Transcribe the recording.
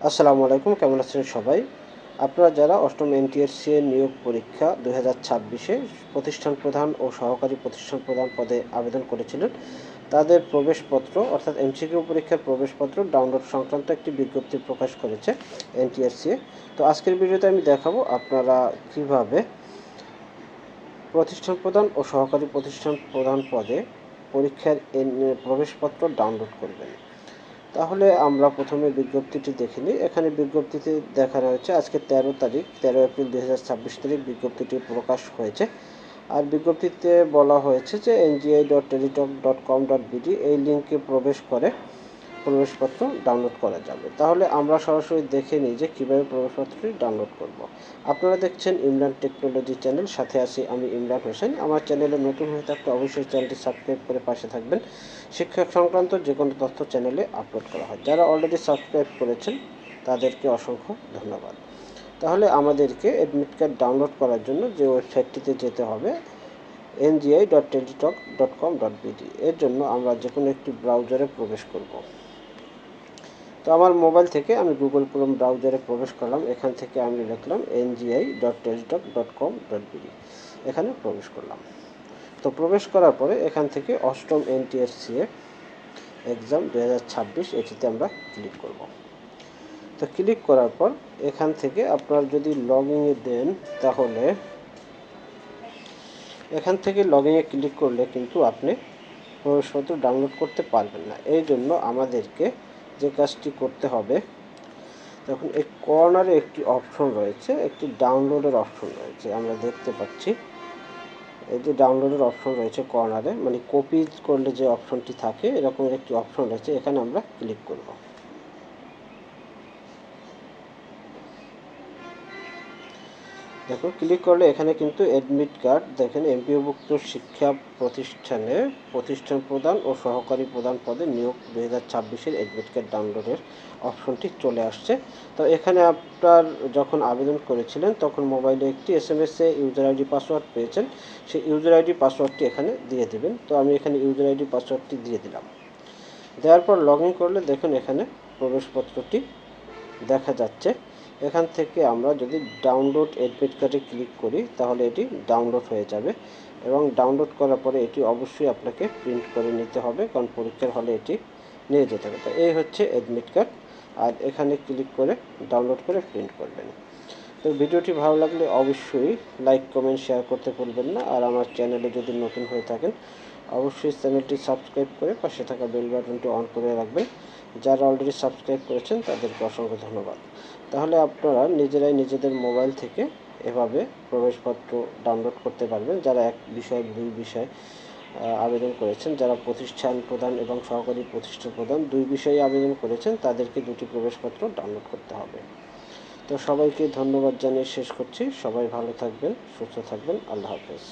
আসসালামু আলাইকুম, কেমন আছেন সবাই? আপনারা যারা অষ্টম এনটিআরসি এর নিয়োগ পরীক্ষা 2026-এ প্রতিষ্ঠান প্রধান ও সহকারী প্রতিষ্ঠান প্রধান পদে আবেদন করেছিলেন, তাদের প্রবেশপত্র অর্থাৎ এমসিকিউ পরীক্ষার প্রবেশপত্র ডাউনলোড সংক্রান্ত একটি বিজ্ঞপ্তি প্রকাশ করেছে এনটিআরসি। তো আজকের ভিডিওতে আমি দেখাবো আপনারা কিভাবে প্রতিষ্ঠান প্রধান ও সহকারী প্রতিষ্ঠান প্রধান পদে পরীক্ষার প্রবেশপত্র ডাউনলোড করবেন। তাহলে আমরা প্রথমে বিজ্ঞপ্তিটি দেখে নিই। এখানে বিজ্ঞপ্তিতে দেখানো হয়েছে আজকে 13 এপ্রিল 2026 তারিখ বিজ্ঞপ্তিটি প্রকাশ হয়েছে। আর বিজ্ঞপ্তিতে বলা হয়েছে যে ngi.teletalk.com.bd এই লিঙ্কে প্রবেশ করে প্রবেশপত্র ডাউনলোড করা যাবে। তাহলে আমরা সরাসরি দেখে নিই যে কীভাবে প্রবেশপত্রটি ডাউনলোড করব। আপনারা দেখছেন ইমরান টেকনোলজি চ্যানেল, সাথে আছি আমি ইমরান হোসেন। আমার চ্যানেলে নতুন হয়ে থাকলে অবশ্যই চ্যানেলটি সাবস্ক্রাইব করে পাশে থাকবেন। শিক্ষা সংক্রান্ত যে কোনো তথ্য চ্যানেলে আপলোড করা হয়। যারা অলরেডি সাবস্ক্রাইব করেছেন তাদেরকে অসংখ্য ধন্যবাদ। তাহলে আমাদেরকে অ্যাডমিট কার্ড ডাউনলোড করার জন্য যে ওয়েবসাইটটিতে যেতে হবে ngi.teletalk.com.bd, এর জন্য আমরা যে কোনো একটি ব্রাউজারে প্রবেশ করব। তো আমার মোবাইল থেকে আমি গুগল ক্রোম ব্রাউজারে প্রবেশ করলাম। এখান থেকে আমি লিখলাম ngi.teletalk.com.bd, এখানে প্রবেশ করলাম। তো প্রবেশ করার পরে এখান থেকে অষ্টম এনটিআরসি এক্সাম 2026 এটিতে আমরা ক্লিক করব। তো ক্লিক করার পর এখান থেকে আপনার যদি লগইনে দেন, তাহলে এখান থেকে লগইনে ক্লিক করলে কিন্তু আপনি প্রবেশপত্র ডাউনলোড করতে পারবেন না। এই জন্য আমাদেরকে যে কাজটি করতে হবে, তখন এই কর্নারে একটি অপশন রয়েছে, একটি ডাউনলোডের অপশন রয়েছে, আমরা দেখতে পাচ্ছি এই যে ডাউনলোডের অপশন রয়েছে কর্নারে, মানে কপি করলে যে অপশনটি থাকে এরকম একটি অপশন রয়েছে, এখানে আমরা ক্লিক করব। দেখো, ক্লিক করলে এখানে কিন্তু অ্যাডমিট কার্ড দেখেন, এমপিওভুক্ত শিক্ষা প্রতিষ্ঠানে প্রতিষ্ঠান প্রধান ও সহকারী প্রধান পদে নিয়োগ 2026-এর অ্যাডমিট কার্ড ডাউনলোডের অপশনটি চলে আসছে। তো এখানে আপনার যখন আবেদন করেছিলেন তখন মোবাইলে একটি SMS-এ ইউজার আইডি পাসওয়ার্ড পেয়েছেন, সেই ইউজার আইডি পাসওয়ার্ডটি এখানে দিয়ে দেবেন। তো আমি এখানে ইউজার আইডি পাসওয়ার্ডটি দিয়ে দিলাম। দেওয়ার পর লগ ইন করলে দেখুন এখানে প্রবেশপত্রটি দেখা যাচ্ছে। এখান থেকে আমরা যদি ডাউনলোড অ্যাডমিট কার্ডে ক্লিক করি তাহলে এটি ডাউনলোড হয়ে যাবে, এবং ডাউনলোড করার পরে এটি অবশ্যই আপনাকে প্রিন্ট করে নিতে হবে, কারণ পরীক্ষার হলে এটি নিয়ে যেতে হবে। তো এই হচ্ছে অ্যাডমিট কার্ড, আর এখানে ক্লিক করে ডাউনলোড করে প্রিন্ট করবেন। তো ভিডিওটি ভালো লাগলে অবশ্যই লাইক, কমেন্ট, শেয়ার করতে ভুলবেন না। আর আমার চ্যানেলে যদি নতুন হয়ে থাকেন অবশ্যই চ্যানেলটি সাবস্ক্রাইব করে পাশে থাকা বেল বাটনটি অন করে রাখবেন। যারা অলরেডি সাবস্ক্রাইব করেছেন তাদেরকে অসংখ্য ধন্যবাদ। তাহলে আপনারা নিজেরাই নিজেদের মোবাইল থেকে এভাবে প্রবেশপত্র ডাউনলোড করতে পারবেন। যারা এক বিষয়, দুই বিষয় আবেদন করেছেন, যারা প্রতিষ্ঠান প্রধান এবং সহকারী প্রতিষ্ঠান প্রধান দুই বিষয়ে আবেদন করেছেন, তাদেরকে দুটি প্রবেশপত্র ডাউনলোড করতে হবে। তো সবাইকে ধন্যবাদ জানিয়ে শেষ করছি। সবাই ভালো থাকবেন, সুস্থ থাকবেন। আল্লাহ হাফেজ।